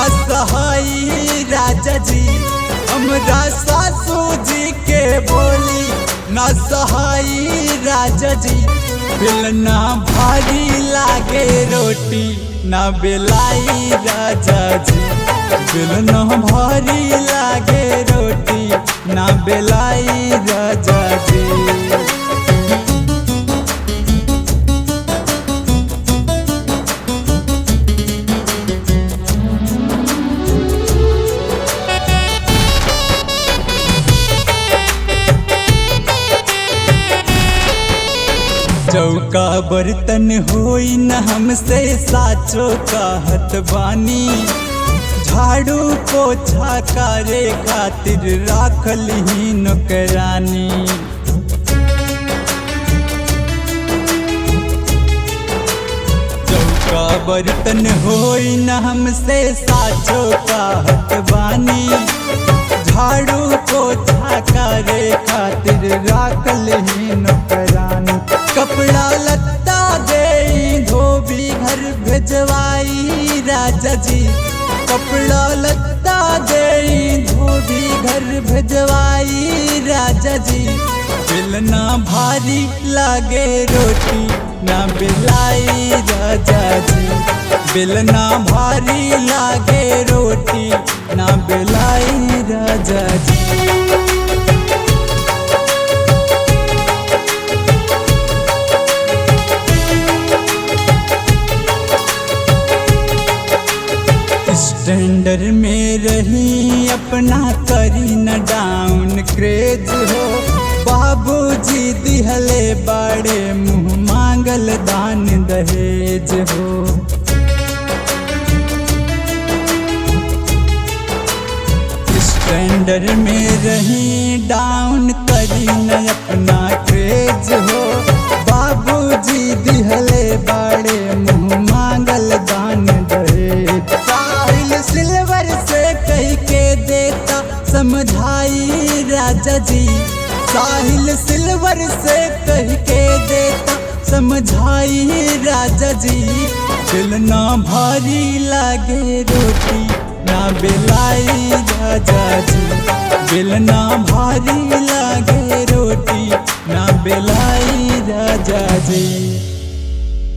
ना सहाई राजा जी, हमरा सासू जी के बोली ना सहाई राजा जी। बेलना भारी लागे रोटी ना बेलाई राजा जी, बेलना भारी लागे रोटी ना बेलाई राजा जी। चौका बर्तन होई न हमसे साचो कहत बानी, झाड़ू पोछा करे खातिर राखल ही नौकरानी। चौका बर्तन होई न हमसे साचो कहत बानी, झाड़ू पोछा करे खातिर राखल ही नौकरानी। कपड़ा लत्ता दे धोबी घर भेजवाई राजा जी, कपड़ा लत्ता दे धोबी घर भेजवाई राजा जी। बेलना भारी लागे रोटी ना बेलाई राजा जी, बेलना भारी लागे रोटी ना बेलाई राजा जी। स्टैंडर में रही अपना करी न डाउन क्रेज हो, बाबूजी दिहले बड़े मुँह मांगल दान दहेज हो। स्टैंडर में रही डाउन करी न अपना क्रेज हो, बाबूजी दिहले बड़े मुँह मांगल दान दहेज। सिल्वर से कह के देता समझाई राजा जी, साहिल सिल्वर से कह के देता समझाई राजा जी। बेलना भारी लागे रोटी ना बेलाई राजा जी, बेलना भारी लागे रोटी ना बेलाई राजा जी।